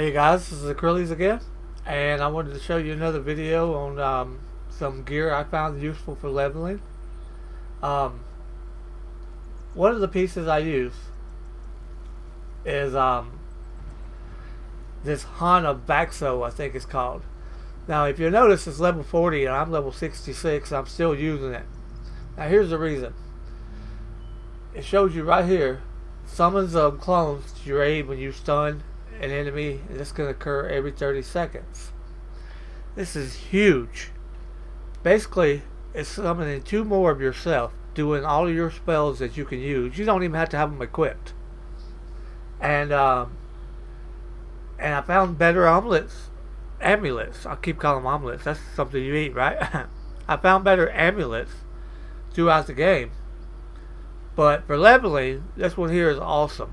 Hey guys, this is Acrylics again, and I wanted to show you another video on some gear I found useful for leveling. Um, One of the pieces I use is this Hana Baxo, I think it's called. Now, if you notice, it's level 40 and I'm level 66. I'm still using it. Now, here's the reason. It shows you right here, summons clones to your aid when you stun an enemy, and this can occur every 30 seconds. This is huge. Basically, it's summoning two more of yourself, doing all of your spells that you can use. You don't even have to have them equipped. And I found better amulets. I keep calling them omelets. That's something you eat, right? I found better amulets throughout the game. But for leveling, this one here is awesome.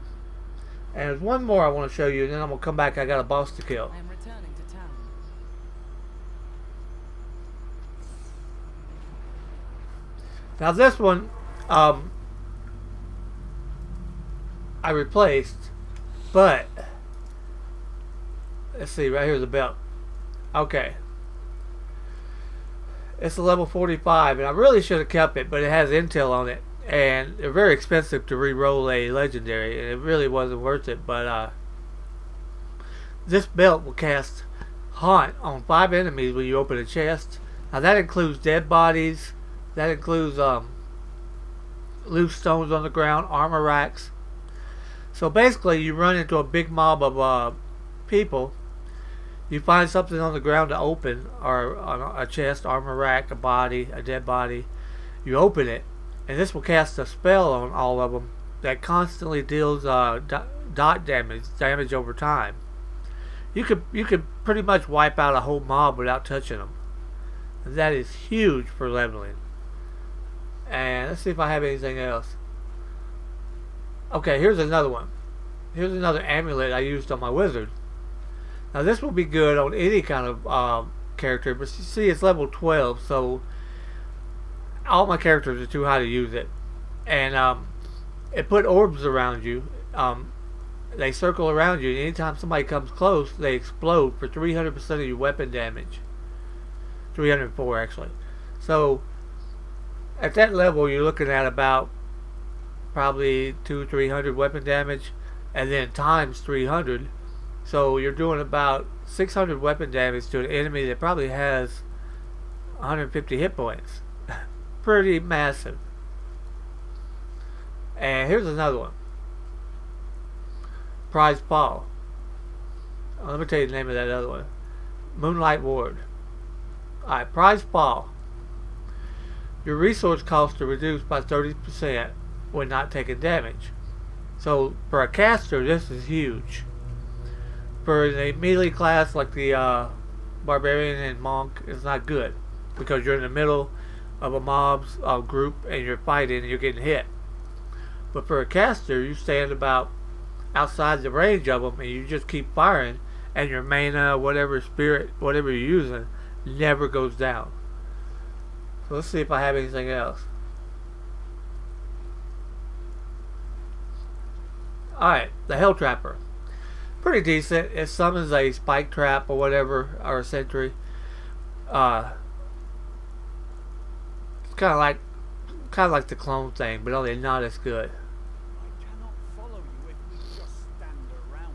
And there's one more I want to show you, and then I'm going to come back. I got a boss to kill. I am returning to town. Now this one, I replaced, but let's see, right here's the belt. Okay. It's a level 45, and I really should have kept it, but it has intel on it. And they're very expensive to re-roll a legendary, and it really wasn't worth it. But this belt will cast Haunt on 5 enemies when you open a chest. Now that includes dead bodies, that includes loose stones on the ground, armor racks. So basically, you run into a big mob of people. You find something on the ground to open, or a chest, armor rack, a body, a dead body. You open it, and this will cast a spell on all of them that constantly deals dot damage over time. You could pretty much wipe out a whole mob without touching them. And that is huge for leveling. And let's see if I have anything else. Okay, here's another one. Here's another amulet I used on my wizard. Now this will be good on any kind of character, but you see it's level 12, so all my characters are too high to use it. And it put orbs around you. They circle around you, and anytime somebody comes close, they explode for 300% of your weapon damage. 304 actually. So at that level, you're looking at about probably 200-300 weapon damage, and then times 300. So you're doing about 600 weapon damage to an enemy that probably has 150 hit points. Pretty massive. And here's another one. Prize Paul. Let me tell you the name of that other one. Moonlight Ward. Alright, Prize Paul. Your resource costs are reduced by 30% when not taking damage. So for a caster, this is huge. For the melee class like the barbarian and monk, it's not good because you're in the middle of a mob's group and you're fighting and you're getting hit. But for a caster, you stand about outside the range of them and you just keep firing, and your mana, whatever spirit, whatever you're using, never goes down. So let's see if I have anything else. Alright, the Hell Trapper. Pretty decent. It summons a spike trap or whatever, or a sentry. It's kind of like the clone thing, but only not as good. I cannot follow you if we just stand around.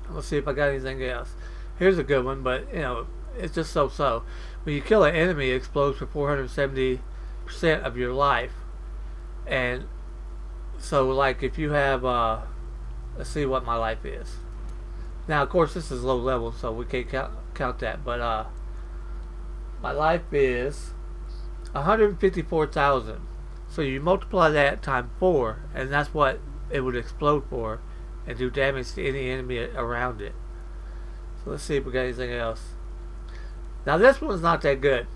Let's see if I got anything else. Here's a good one, but you know, it's just so. When you kill an enemy, it explodes for 470% of your life. And so, like, if you have, let's see what my life is. Now, of course, this is low level, so we can't count that. But my life is 154,000. So you multiply that times 4, and that's what it would explode for, and do damage to any enemy around it. So let's see if we got anything else. Now this one's not that good.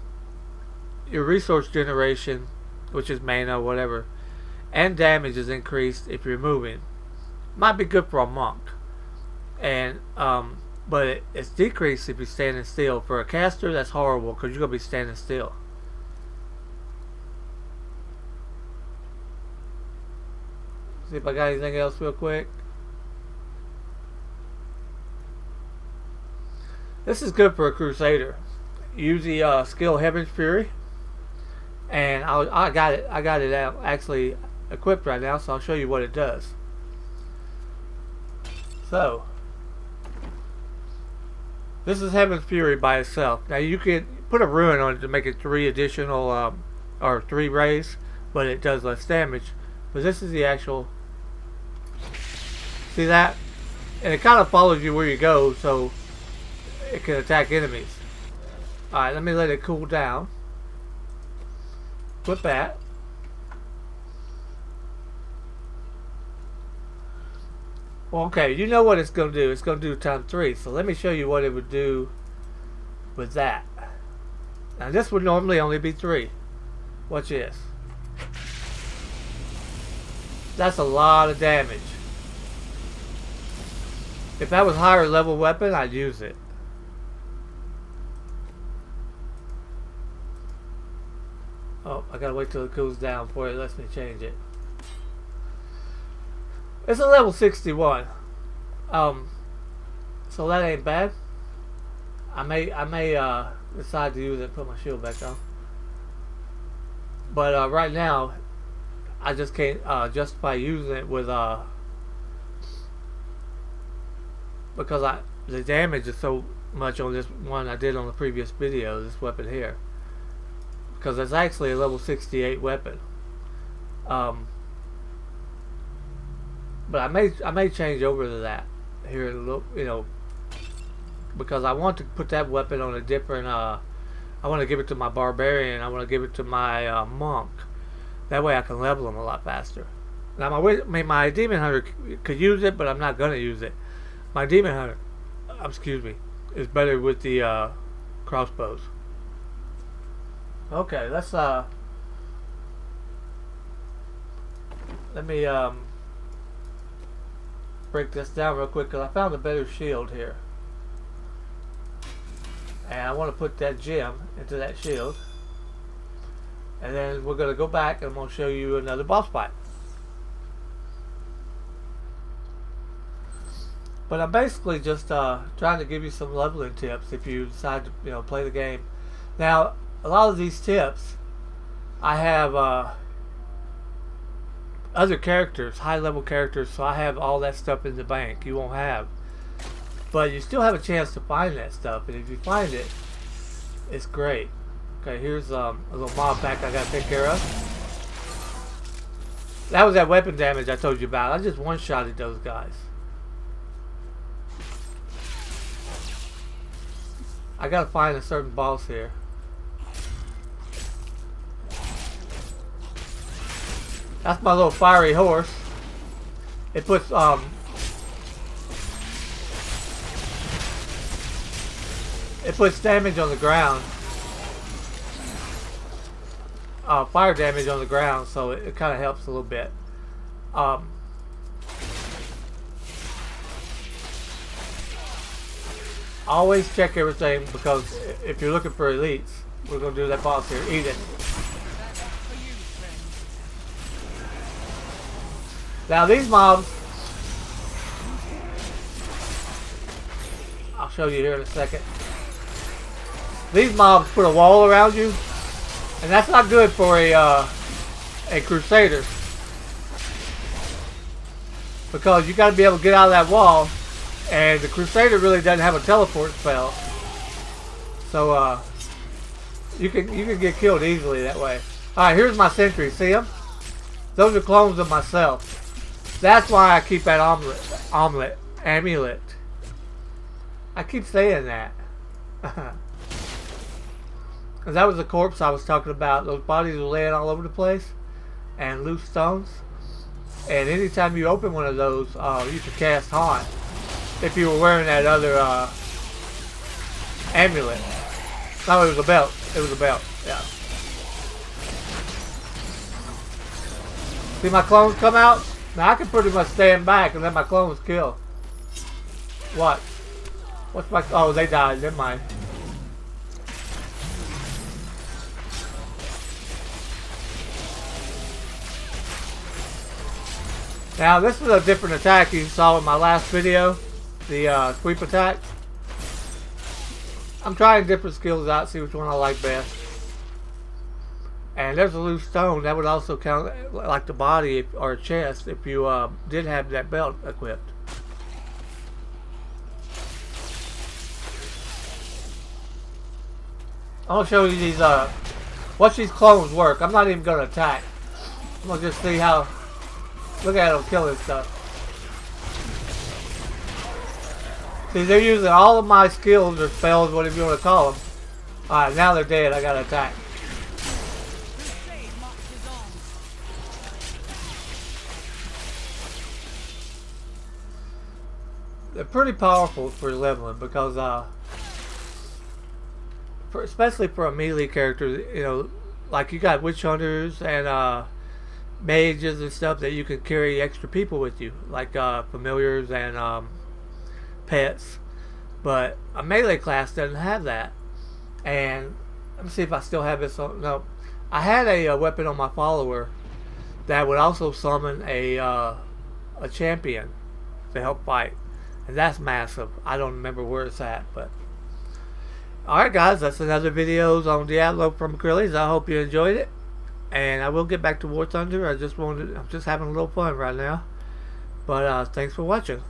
Your resource generation, which is mana, whatever, and damage is increased if you're moving. Might be good for a monk, and but it's decreased if you're standing still. For a caster, that's horrible because you're gonna be standing still. See if I got anything else real quick. This is good for a Crusader. Use the skill Heaven's Fury, and I got it. I got it out, actually equipped right now, so I'll show you what it does. So, this is Heaven's Fury by itself. Now you can put a ruin on it to make it 3 additional, or 3 rays, but it does less damage. But this is the actual. See that? And it kind of follows you where you go, so it can attack enemies. Alright, let me let it cool down. Put that. Well, okay, you know what it's going to do. It's going to do times 3. So let me show you what it would do with that. Now this would normally only be 3. Watch this. That's a lot of damage. If that was a higher level weapon, I'd use it. Oh, I gotta wait till it cools down before it lets me change it. It's a level 61. So that ain't bad. I may decide to use it and put my shield back on. But right now, I just can't justify using it with because the damage is so much on this one I did on the previous video. This weapon here, because it's actually a level 68 weapon. But I may change over to that here in a little, because I want to put that weapon on a different. I want to give it to my barbarian. I want to give it to my monk. That way I can level them a lot faster. Now my demon hunter could use it, but I'm not gonna use it. My demon hunter, is better with the crossbows. Okay, let's let me break this down real quick, because I found a better shield here, and I want to put that gem into that shield, and then we're going to go back and I'm going to show you another boss fight. But I'm basically just trying to give you some leveling tips if you decide to play the game. Now, a lot of these tips, I have other characters, high level characters, so I have all that stuff in the bank. You won't have, but you still have a chance to find that stuff, and if you find it, it's great. Okay, here's a little mob pack I gotta take care of. That was that weapon damage I told you about. I just one-shotted those guys. I gotta find a certain boss here. That's my little fiery horse. It puts damage on the ground. Fire damage on the ground, so it kind of helps a little bit. Always check everything, because if you're looking for elites, we're gonna do that boss here. Eat it. Now these mobs, I'll show you here in a second. These mobs put a wall around you, and that's not good for a Crusader, because you got to be able to get out of that wall, and the Crusader really doesn't have a teleport spell, so you can get killed easily that way. All right, here's my sentry. See them? Those are clones of myself. That's why I keep that amulet. I keep saying that. Because that was the corpse I was talking about. Those bodies were laying all over the place, and loose stones. And anytime you open one of those, you can cast Haunt if you were wearing that other amulet. No, it was a belt. It was a belt. Yeah. See my clones come out? Now I can pretty much stand back and let my clones kill. What? What's my... Oh, they died. Never mind. Now this is a different attack you saw in my last video. The sweep attack. I'm trying different skills out, see which one I like best. And there's a loose stone that would also count like the body or chest if you did have that belt equipped. I'm gonna show you these watch these clones work. I'm not even gonna attack. I'm gonna just see how. Look at them killing stuff. See, they're using all of my skills or spells, whatever you want to call them. Alright, now they're dead. I gotta attack. They're pretty powerful for leveling because, especially for a melee character, you know, like you got witch hunters and mages and stuff that you can carry extra people with you, like familiars and pets. But a melee class doesn't have that. And let me see if I still have this on. No, I had a weapon on my follower that would also summon a champion to help fight, and that's massive. I don't remember where it's at, but alright guys, that's another videos on Diablo from Acrylics. I hope you enjoyed it, and I will get back to War Thunder. I'm just having a little fun right now, but thanks for watching.